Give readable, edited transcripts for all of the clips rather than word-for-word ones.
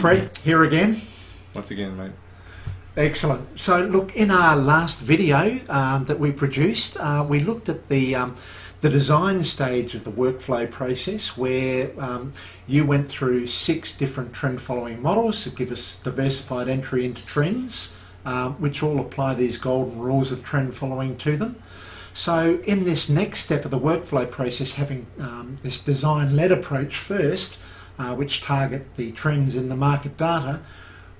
Fred, here again. Once again, mate. Excellent. So look, in our last video that we produced, we looked at the design stage of the workflow process where you went through 6 different trend following models to give us diversified entry into trends, which all apply these golden rules of trend following to them. So in this next step of the workflow process, having this design-led approach first, which target the trends in the market data,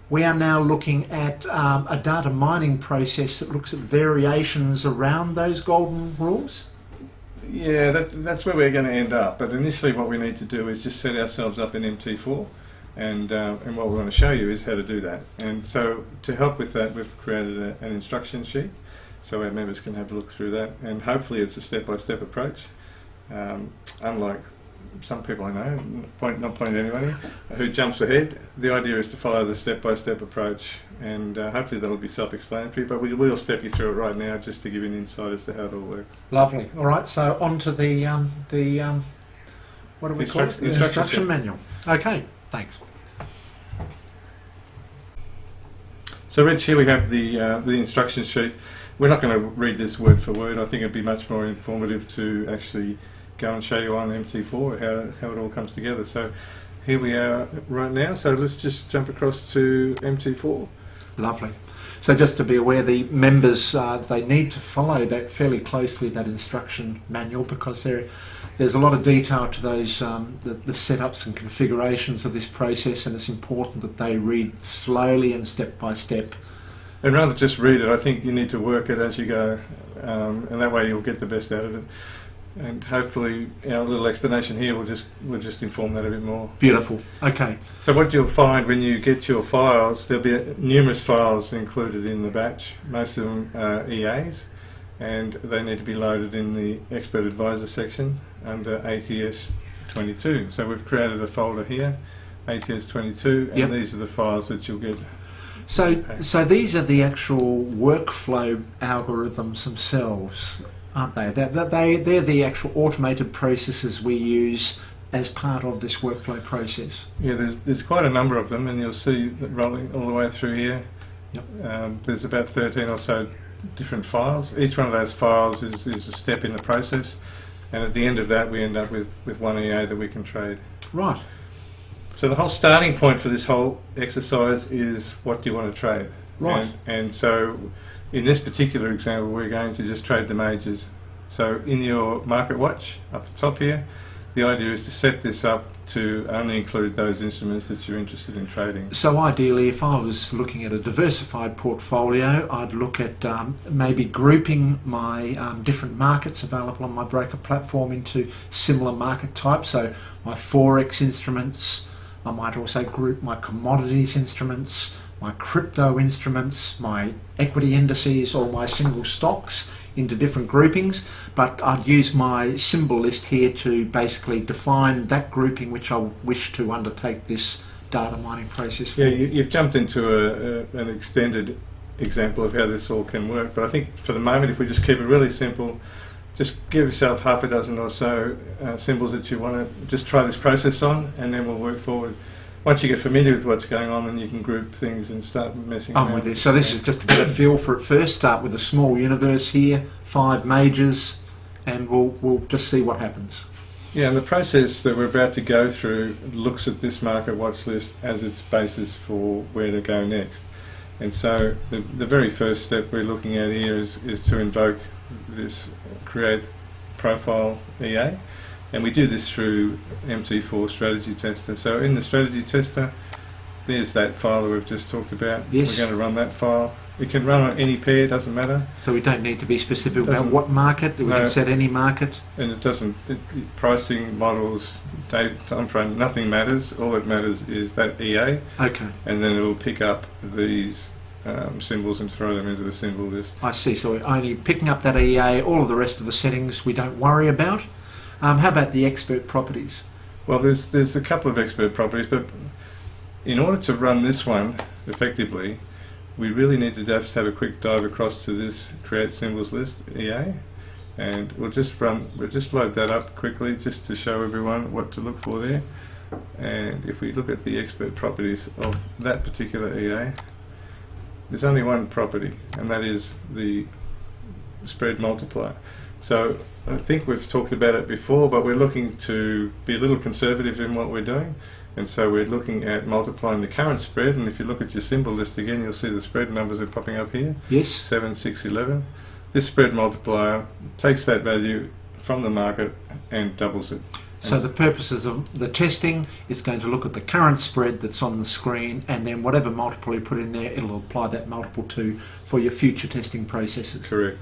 we are now looking at a data mining process that looks at variations around those golden rules. Yeah, that's where we're going to end up. But initially what we need to do is just set ourselves up in MT4, and what we want to show you is how to do that. And so to help with that, we've created an instruction sheet so our members can have a look through that, and hopefully it's a step-by-step approach. Unlike some people I know, not pointing at anybody, who jumps ahead, the idea is to follow the step-by-step approach, and hopefully that'll be self-explanatory, but we will step you through it right now just to give you an insight as to how it all works. Lovely. All right, so on to the what do we call it? The instruction manual. Okay, thanks. So Rich, here we have the instruction sheet. We're not going to read this word for word. I think it'd be much more informative to actually go and show you on MT4 how it all comes together. So here we are right now, so let's just jump across to MT4. Lovely. So just to be aware, the members, they need to follow that fairly closely, that instruction manual, because there's a lot of detail to those the setups and configurations of this process, and it's important that they read slowly and step by step. And rather than just read it, I think you need to work it as you go, and that way you'll get the best out of it. And hopefully our little explanation here will just inform that a bit more. Beautiful. Okay. So what you'll find when you get your files, there'll be numerous files included in the batch. Most of them are EAs, and they need to be loaded in the Expert Advisor section under ATS 22. So we've created a folder here, ATS 22, and these are the files that you'll get. So these are the actual workflow algorithms themselves, aren't they? They're the actual automated processes we use as part of this workflow process. Yeah, there's quite a number of them, and you'll see that rolling all the way through here. Yep. There's about 13 or so different files. Each one of those files is a step in the process, and at the end of that we end up with one EA that we can trade. Right. So the whole starting point for this whole exercise is, what do you want to trade? Right. And so in this particular example, we're going to just trade the majors. So in your market watch up the top here, the idea is to set this up to only include those instruments that you're interested in trading. So ideally, if I was looking at a diversified portfolio, I'd look at maybe grouping my different markets available on my broker platform into similar market types. So my Forex instruments, I might also group my commodities instruments, my crypto instruments, my equity indices, or my single stocks into different groupings, but I'd use my symbol list here to basically define that grouping which I wish to undertake this data mining process for. Yeah, you've jumped into an extended example of how this all can work, but I think for the moment, if we just keep it really simple, just give yourself half a dozen or so symbols that you want to just try this process on, and then we'll work forward. Once you get familiar with what's going on, then you can group things and start messing around. With this. So this is just to get a feel for it first. Start with a small universe here, 5 majors, and we'll just see what happens. Yeah, and the process that we're about to go through looks at this market watch list as its basis for where to go next. And so the very first step we're looking at here is to invoke this create profile EA. And we do this through MT4 strategy tester. So in the strategy tester, there's that file that we've just talked about. Yes. We're going to run that file. We can run on any pair, doesn't matter. So we don't need to be specific about what market, we can set any market. And it doesn't, pricing, models, date, time frame, nothing matters. All that matters is that EA. Okay. And then it'll pick up these symbols and throw them into the symbol list. I see, so we're only picking up that EA, all of the rest of the settings we don't worry about. How about the expert properties? Well, there's a couple of expert properties, but in order to run this one effectively, we really need to just have a quick dive across to this create symbols list EA, and we'll just load that up quickly just to show everyone what to look for there. And if we look at the expert properties of that particular EA, there's only one property, and that is the spread multiplier. So I think we've talked about it before, but we're looking to be a little conservative in what we're doing. And so we're looking at multiplying the current spread, and if you look at your symbol list again, you'll see the spread numbers are popping up here. Yes. 7, 6, 11. This spread multiplier takes that value from the market and doubles it. So the purposes of the testing is going to look at the current spread that's on the screen, and then whatever multiple you put in there, it'll apply that multiple to for your future testing processes. Correct.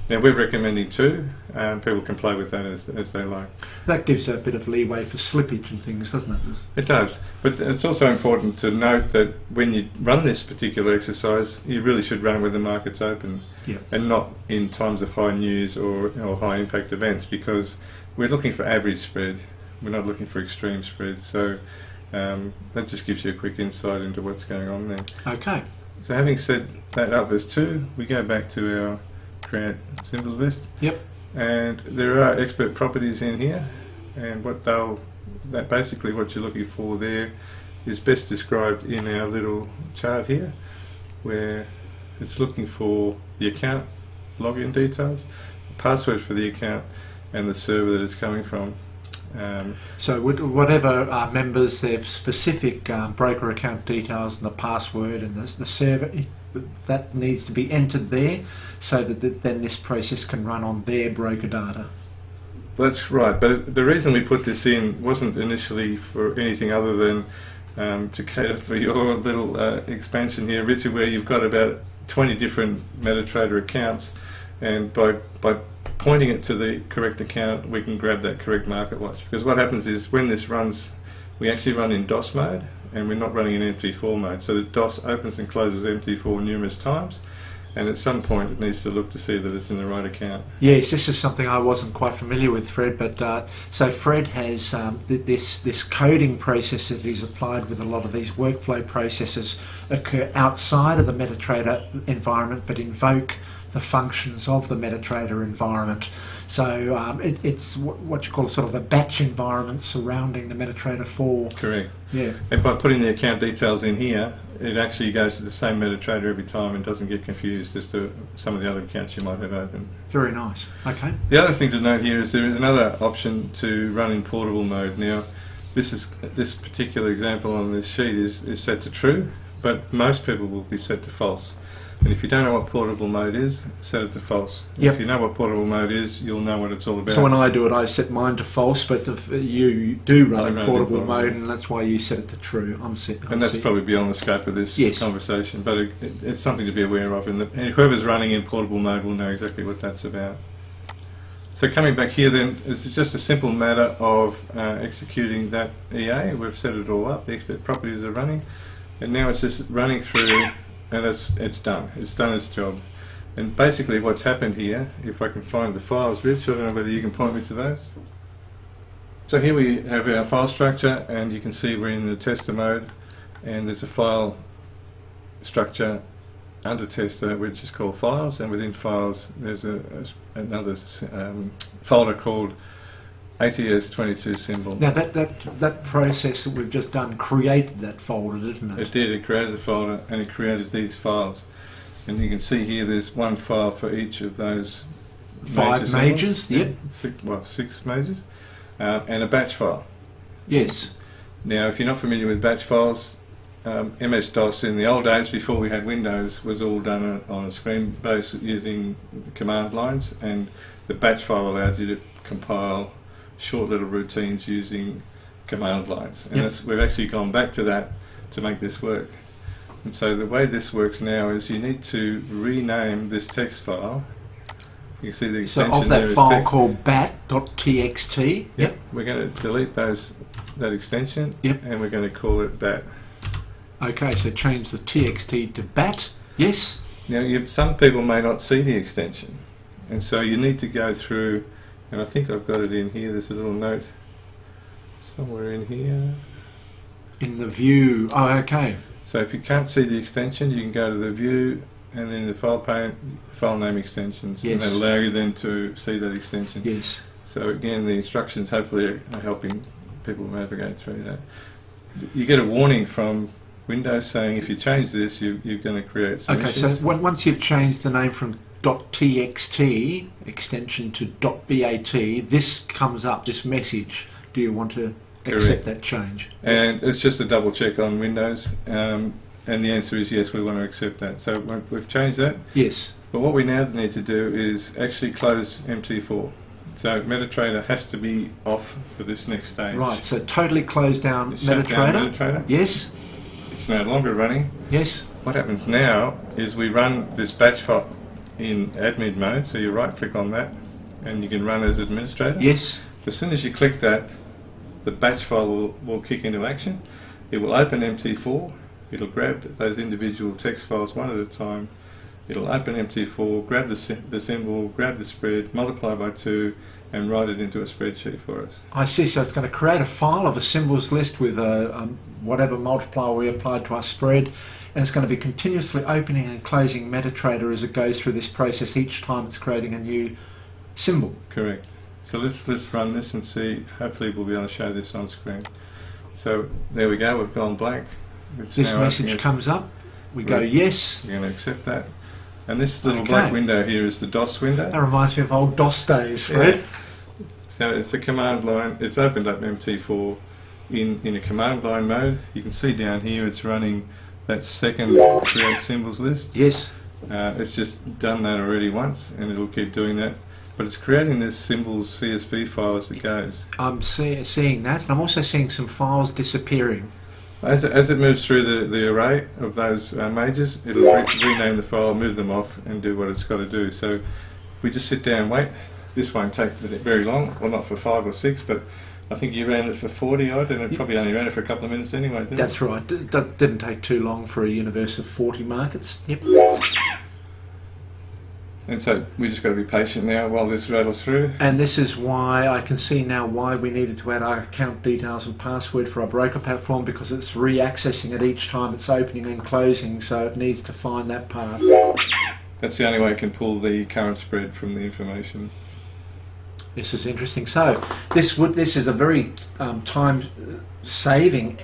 Now we're recommending 2. People can play with that as they like. That gives a bit of leeway for slippage and things, doesn't it? It does, but it's also important to note that when you run this particular exercise, you really should run it when the market's open, and not in times of high news or high impact events, because we're looking for average spread. We're not looking for extreme spread. So that just gives you a quick insight into what's going on there. Okay. So having set that up as 2, we go back to our create symbols list. Yep. And there are expert properties in here, and basically what you're looking for there is best described in our little chart here, where it's looking for the account login details, the password for the account, and the server that it's coming from. So whatever members, their specific broker account details and the password and the server, that needs to be entered there, so that then this process can run on their broker data. That's right, but the reason we put this in wasn't initially for anything other than to cater for your little expansion here, Richard, where you've got about 20 different Metatrader accounts, and by pointing it to the correct account, we can grab that correct market watch. Because what happens is when this runs, we actually run in DOS mode, and we're not running in MT4 mode. So the DOS opens and closes MT4 numerous times, and at some point it needs to look to see that it's in the right account. Yes, this is something I wasn't quite familiar with, Fred, but so Fred has this coding process that he's applied with a lot of these workflow processes occur outside of the Metatrader environment, but invoke the functions of the Metatrader environment. So it's what you call sort of a batch environment surrounding the Metatrader 4. Correct. Yeah. And by putting the account details in here, it actually goes to the same Metatrader every time and doesn't get confused as to some of the other accounts you might have open. Very nice. Okay. The other thing to note here is there is another option to run in portable mode. Now, this particular example on this sheet is set to true, but most people will be set to false. And if you don't know what portable mode is, set it to false. Yep. If you know what portable mode is, you'll know what it's all about. So when I do it, I set mine to false, but if you do run in portable mode, and that's why you set it to true. And that's probably beyond the scope of this conversation, but it's something to be aware of. And whoever's running in portable mode will know exactly what that's about. So coming back here then, it's just a simple matter of executing that EA. We've set it all up, the expert properties are running, and now it's just running through, and it's done. It's done its job. And basically what's happened here, if I can find the files, Rich, I don't know whether you can point me to those. So here we have our file structure, and you can see we're in the tester mode, and there's a file structure under tester which is called files, and within files there's another folder called ATS 22 symbol. Now that process that we've just done created that folder, didn't it? It did. It created the folder, and it created these files. And you can see here there's one file for each of those 5 majors. Yep. 6 majors, and a batch file. Yes. Now, if you're not familiar with batch files, MS-DOS in the old days before we had Windows was all done on a screen base using command lines, and the batch file allowed you to compile short little routines using command lines, and we've actually gone back to that to make this work. And so the way this works now is you need to rename this text file. You can see the extension. So of that file called bat.txt. Yep. We're going to delete that extension. Yep. And we're going to call it bat. Okay, so change the txt to bat. Yes. Now some people may not see the extension, and so you need to go through, and I think I've got it in here. There's a little note somewhere in here. In the view. Oh, okay. So if you can't see the extension, you can go to the view and then the file name extensions, and that'll allow you then to see that extension. Yes. So again, the instructions hopefully are helping people navigate through that. You get a warning from Windows saying if you change this, you're going to create some Okay, issues. so once you've changed the name from .txt extension to .bat, this comes up, this message. Do you want to accept that change? And it's just a double check on Windows, and the answer is yes, we want to accept that. So we've changed that. Yes. But what we now need to do is actually close MT4. So Metatrader has to be off for this next stage. Right, so totally close down Shut down Metatrader. Metatrader. Yes. It's no longer running. Yes. What happens now is we run this batch file in admin mode, so you right click on that and you can run as administrator. Yes. As soon as you click that, the batch file will kick into action. It will open MT4, it'll grab those individual text files one at a time, it'll open MT4, grab the symbol, grab the spread, multiply by 2 and write it into a spreadsheet for us. I see, so it's going to create a file of a symbols list with whatever multiplier we applied to our spread, and it's going to be continuously opening and closing Metatrader as it goes through this process each time it's creating a new symbol. Correct. So let's run this and see. Hopefully we'll be able to show this on screen. So there we go, we've gone blank. This message comes up, we go yes. We're going to accept that. And this little black window here is the DOS window. That reminds me of old DOS days, Fred. Yeah. So it's a command line, it's opened up MT4 in a command line mode. You can see down here it's running that second create symbols list. Yes. It's just done that already once and it'll keep doing that. But it's creating this symbols CSV file as it goes. I'm seeing that, and I'm also seeing some files disappearing. As it moves through the array of those majors, it'll rename the file, move them off, and do what it's got to do. So we just sit down and wait. This won't take very long, well not for 5 or 6, but I think you ran it for 40 odd, and it probably only ran it for a couple of minutes anyway, didn't That's right. That didn't take too long for a universe of 40 markets. Yep. And so we just got to be patient now while this rattles through. And this is why I can see now why we needed to add our account details and password for our broker platform, because it's re-accessing it each time it's opening and closing, so it needs to find that path. That's the only way it can pull the current spread from the information. This is interesting. So this is a very time-saving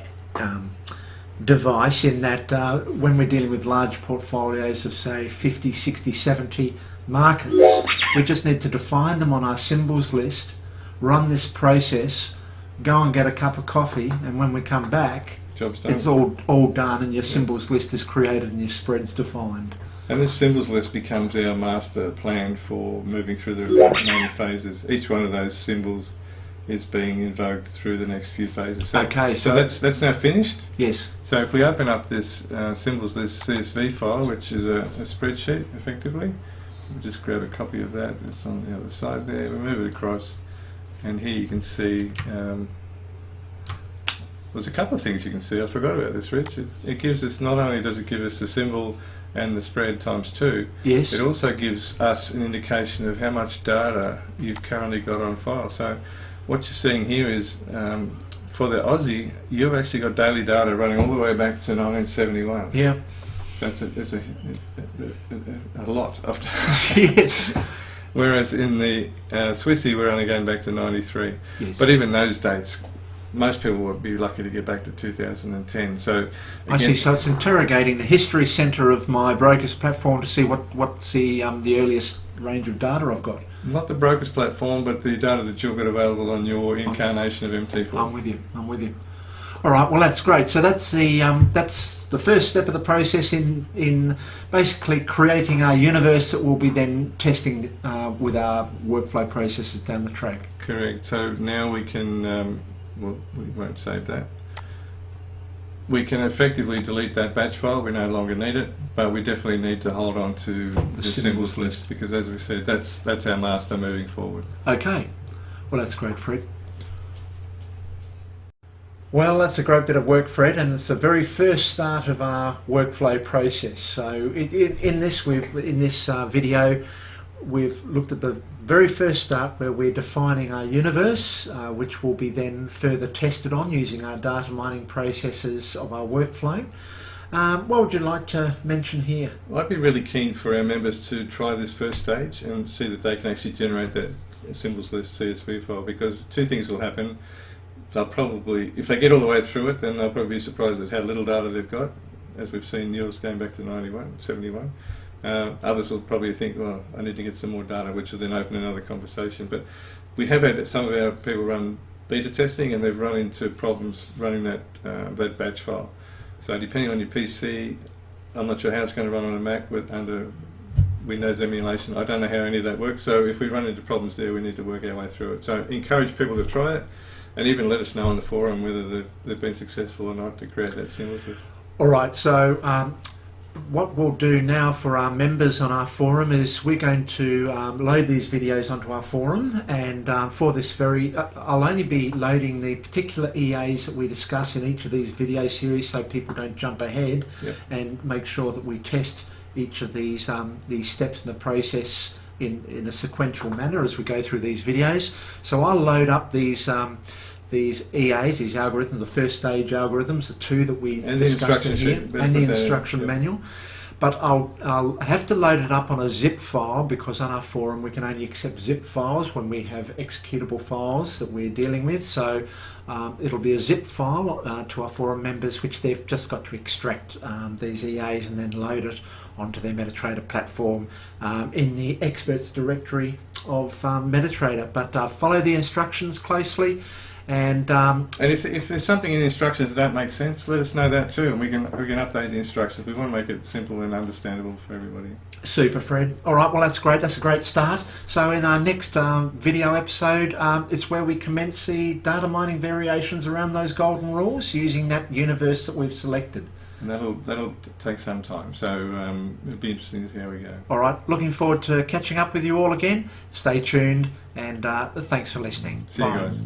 device in that when we're dealing with large portfolios of say 50, 60, 70 markets, we just need to define them on our symbols list, run this process, go and get a cup of coffee, and when we come back, Job's done. it's all done and your symbols list is created and your spread's defined. And this symbols list becomes our master plan for moving through the remaining phases. Each one of those symbols is being invoked through the next few phases. So, Okay, so that's now finished. Yes. So if we open up this symbols list CSV file, which is a spreadsheet effectively, we'll just grab a copy of that. It's on the other side there. We move it across, and here you can see there's a couple of things you can see. I forgot about this, Rich. It gives us, not only does it give us the symbol and the spread times 2, Yes. it also gives us an indication of how much data you've currently got on file. So what you're seeing here is for the Aussie, you've actually got daily data running all the way back to 1971. Yeah. So it's a lot of data. Yes. Whereas in the Swissy, we're only going back to 93. Yes. But even those dates, most people would be lucky to get back to 2010. So again, I see. So it's interrogating the history centre of my brokers platform to see what's the earliest range of data I've got. not the brokers platform, but the data that you've got available on your incarnation of MT4. I'm with you. All right. Well, that's great. So that's the first step of the process in basically creating our universe that we'll be then testing with our workflow processes down the track. Correct. So now we can. Well, we won't save that. We can effectively delete that batch file. We no longer need it, but we definitely need to hold on to the symbols list because, as we said, that's our master moving forward. Okay. Well, that's great, Fred. Well, that's a great bit of work, Fred, and it's the very first start of our workflow process. So in this video, we've looked at the very first start where we're defining our universe, which will be then further tested on using our data mining processes of our workflow. What would you like to mention here? Well, I'd be really keen for our members to try this first stage and see that they can actually generate that symbols list CSV file, because two things will happen. they'll probably, if they get all the way through it, then they'll probably be surprised at how little data they've got, as we've seen yours going back to 91, 71. Others will probably think, well, I need to get some more data, which will then open another conversation. But we have had some of our people run beta testing, and they've run into problems running that batch file. So depending on your PC, I'm not sure how it's going to run on a Mac under Windows emulation. I don't know how any of that works. So if we run into problems there, we need to work our way through it. So encourage people to try it, and even let us know on the forum whether they've been successful or not to create that seamlessly. All right, so what we'll do now for our members on our forum is we're going to load these videos onto our forum, and for this I'll only be loading the particular EAs that we discuss in each of these video series, so people don't jump ahead. Yep. And make sure that we test each of these steps in the process in a sequential manner as we go through these videos. So I'll load up these EAs, these algorithms, the first stage algorithms, the two that we discussed in here, and the instruction manual. But I'll have to load it up on a zip file, because on our forum we can only accept zip files when we have executable files that we're dealing with. So it'll be a zip file to our forum members, which they've just got to extract these EAs and then load it onto their Metatrader platform in the experts directory of Metatrader. But follow the instructions closely. And if there's something in the instructions that don't make sense, let us know that too, and we can update the instructions. We want to make it simple and understandable for everybody. Super, Fred. All right, well, that's great. That's a great start. So in our next video episode, it's where we commence the data mining variations around those golden rules using that universe that we've selected. And that'll take some time, so it'll be interesting to see how we go. All right, looking forward to catching up with you all again. Stay tuned, and thanks for listening. See you guys.